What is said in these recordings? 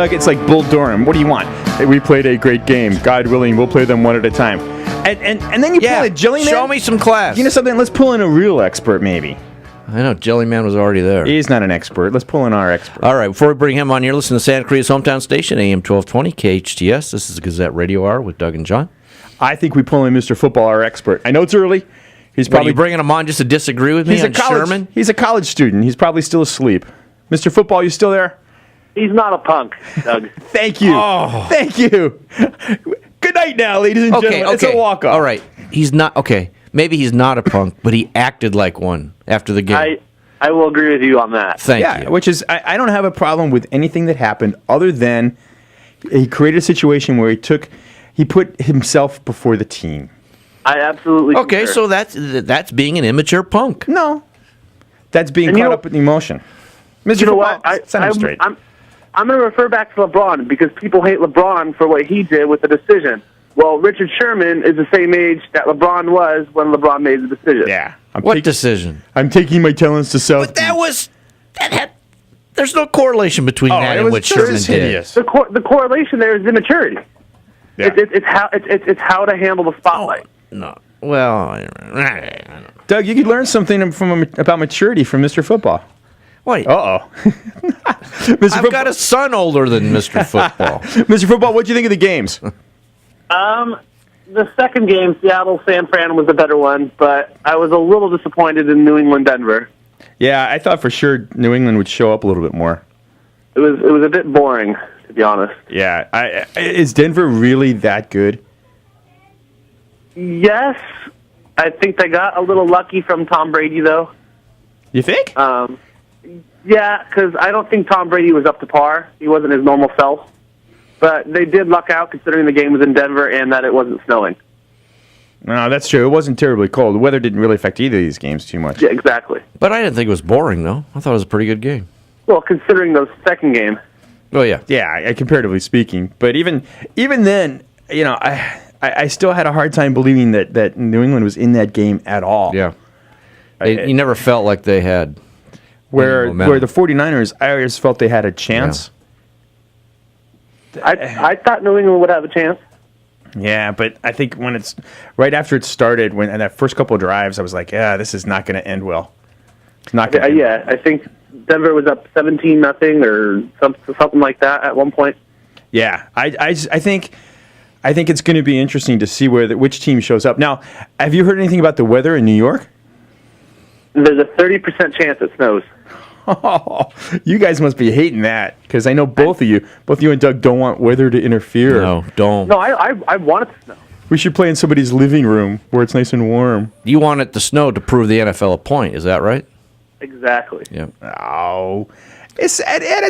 Doug, it's like Bull Durham. What do you want? Hey, we played a great game. God willing, we'll play them one at a time. And then you pull a Jelly Man. Show me some class. You know something? Let's pull in a real expert, maybe. I know, Jelly Man was already there. He's not an expert. Let's pull in our expert. All right, before we bring him on here, listen to Santa Cruz hometown station, AM 1220, KHTS. This is the Gazette Radio Hour with Doug and John. I think we pull in Mr. Football, our expert. I know it's early. He's What, probably you bringing him on just to disagree with me on Sherman? He's a college student. He's probably still asleep. Mr. Football, you still there? He's not a punk, Doug. Thank you. Oh. Thank you. Good night now, ladies and gentlemen. Okay. It's a walk-off. All right. He's not, okay. Maybe he's not a punk, but he acted like one after the game. I will agree with you on that. Thank you. Which is, I don't have a problem with anything that happened other than he created a situation where he put himself before the team. I absolutely Okay, concur. so that's being an immature punk. No. That's being caught up in emotion. Mr. You know Football, what? set him straight. I'm going to refer back to LeBron because people hate LeBron for what he did with the decision. Well, Richard Sherman is the same age that LeBron was when LeBron made the decision. Yeah. What decision? I'm taking my talents to South But there's no correlation between that and what Sherman did. hideous. The correlation there is immaturity. Yeah. It's how to handle the spotlight. No. Well, I don't know. Doug, you could learn something about maturity from Mr. Football. Wait. Uh-oh. I've got a son older than Mr. Football. Mr. Football, what'd you think of the games? The second game, Seattle-San Fran was a better one, but I was a little disappointed in New England-Denver. Yeah, I thought for sure New England would show up a little bit more. It was a bit boring, to be honest. Yeah. Is Denver really that good? Yes, I think they got a little lucky from Tom Brady, though. You think? Yeah, because I don't think Tom Brady was up to par. He wasn't his normal self. But they did luck out considering the game was in Denver and that it wasn't snowing. No, that's true. It wasn't terribly cold. The weather didn't really affect either of these games too much. Yeah, exactly. But I didn't think it was boring, though. I thought it was a pretty good game. Well, considering the second game. Oh, yeah. Yeah, comparatively speaking. But even then, you know, I still had a hard time believing that New England was in that game at all. Yeah. You never felt like they had Where momentum. the 49ers, I always felt they had a chance. I thought New England would have a chance. Yeah, but I think when it's right after it started, when that first couple of drives, I was like, yeah, this is not going to end well. It's not going to. Yeah, I think Denver was up 17-0 or something like that at one point. Yeah, I think it's going to be interesting to see which team shows up. Now, have you heard anything about the weather in New York? There's a 30% chance it snows. Oh, you guys must be hating that because I know both of you and Doug don't want weather to interfere. No, don't. No, I want it to snow. We should play in somebody's living room where it's nice and warm. You want it to snow to prove the NFL a point, is that right? Exactly. Yeah. Oh, it's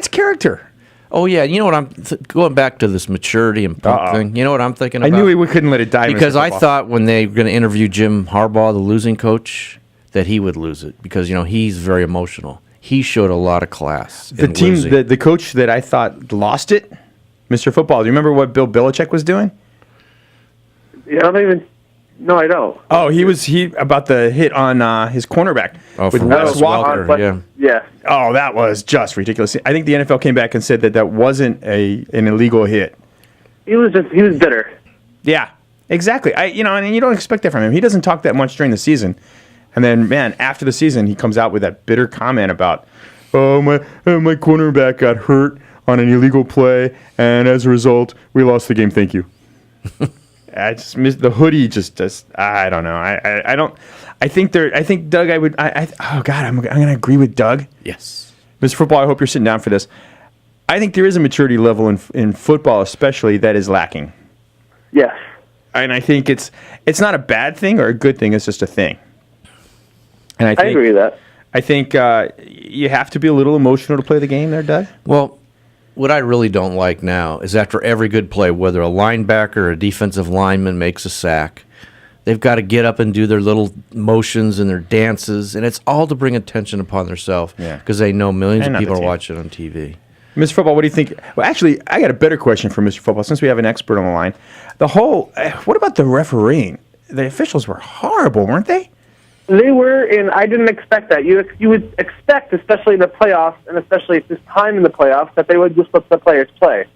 character. Oh, yeah. You know what I'm going back to this maturity and punk thing. You know what I'm thinking about? I knew we couldn't let it die. Because Mr. I Football. thought when they were going to interview Jim Harbaugh, the losing coach, that he would lose it because, you know, he's very emotional. He showed a lot of class. The team, the coach that I thought lost it, Mr. Football. Do you remember what Bill Belichick was doing? Yeah, No, I don't. Oh, he about the hit on his cornerback with Wes Walker. Yeah. Oh, that was just ridiculous. I think the NFL came back and said that wasn't an illegal hit. He was bitter. Yeah, exactly. And you don't expect that from him. He doesn't talk that much during the season. And then, man, after the season, he comes out with that bitter comment about, my cornerback got hurt on an illegal play, and as a result, we lost the game. Thank you. I just missed the hoodie. I don't know. I think Doug. Oh God, I'm going to agree with Doug. Yes, Mr. Football. I hope you're sitting down for this. I think there is a maturity level in football, especially, that is lacking. Yes. And I think it's not a bad thing or a good thing. It's just a thing. And I agree with that. I think you have to be a little emotional to play the game there, Doug. Well, what I really don't like now is after every good play, whether a linebacker or a defensive lineman makes a sack, they've got to get up and do their little motions and their dances, and it's all to bring attention upon themselves because they know millions of people are watching on TV. Mr. Football, what do you think? Well, actually, I got a better question for Mr. Football since we have an expert on the line. What about the refereeing? The officials were horrible, weren't they? They were, and I didn't expect that. You would expect, especially in the playoffs, and especially at this time in the playoffs, that they would just let the players play.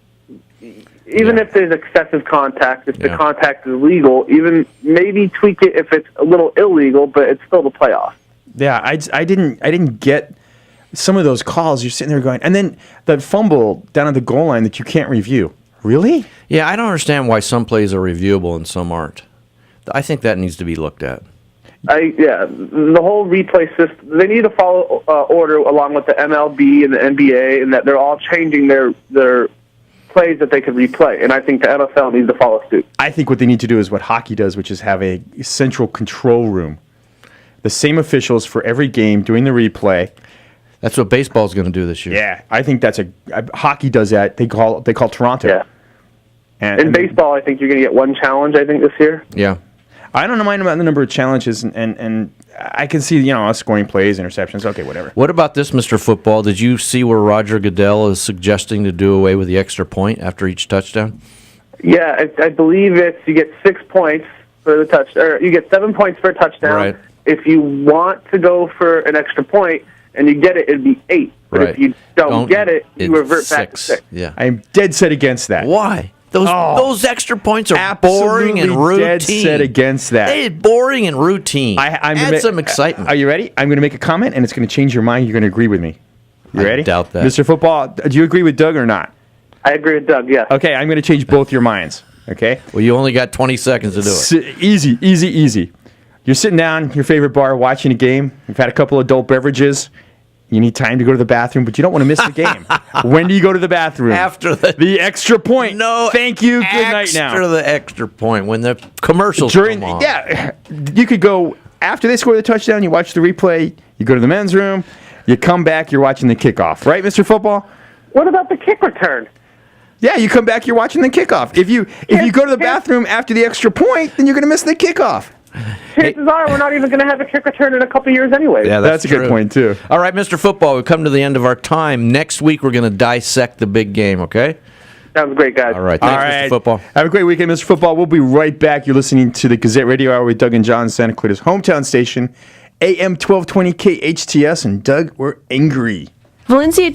Even if there's excessive contact, if the contact is legal, even maybe tweak it if it's a little illegal, but it's still the playoffs. Yeah, I didn't get some of those calls. You're sitting there going, and then the fumble down at the goal line that you can't review. Really? Yeah, I don't understand why some plays are reviewable and some aren't. I think that needs to be looked at. The whole replay system, they need to follow order along with the MLB and the NBA, and that they're all changing their plays that they can replay. And I think the NFL needs to follow suit. I think what they need to do is what hockey does, which is have a central control room. The same officials for every game doing the replay. That's what baseball's going to do this year. Yeah, I think hockey does that. They call Toronto. Yeah. In baseball, I think you're going to get one challenge, I think, this year. Yeah. I don't mind about the number of challenges, and I can see, us scoring plays, interceptions, okay, whatever. What about this, Mr. Football? Did you see where Roger Goodell is suggesting to do away with the extra point after each touchdown? Yeah, I believe you get 6 points for the touch, or you get 7 points for a touchdown. Right. If you want to go for an extra point and you get it, it'd be 8. But Right. if you don't get it, you revert back to 6. Yeah. I'm dead set against that. Why? Those extra points are boring and routine. Dead set against that. They're boring and routine. Add some excitement. Are you ready? I'm going to make a comment, and it's going to change your mind. You're going to agree with me. You ready? I doubt that. Mr. Football, do you agree with Doug or not? I agree with Doug, yes. Okay, I'm going to change both your minds. Okay? Well, you only got 20 seconds to do it. Easy. You're sitting down, your favorite bar, watching a game. You've had a couple adult beverages. You need time to go to the bathroom, but you don't want to miss the game. When do you go to the bathroom? After the extra point. No. Thank you. Good night now. After the extra point, when the commercials come on. Yeah. You could go after they score the touchdown, you watch the replay, you go to the men's room, you come back, you're watching the kickoff. Right, Mr. Football? What about the kick return? Yeah, you come back, you're watching the kickoff. If you go to the bathroom after the extra point, then you're going to miss the kickoff. Chances are we're not even going to have a kick return in a couple years anyway. Yeah, that's a good point, too. All right, Mr. Football, we've come to the end of our time. Next week, we're going to dissect the big game, okay? Sounds great, guys. All right, thanks, Mr. Football. Have a great weekend, Mr. Football. We'll be right back. You're listening to the Gazette Radio Hour with Doug and John, Santa Clarita's hometown station, AM 1220 KHTS. And Doug, we're angry. Valencia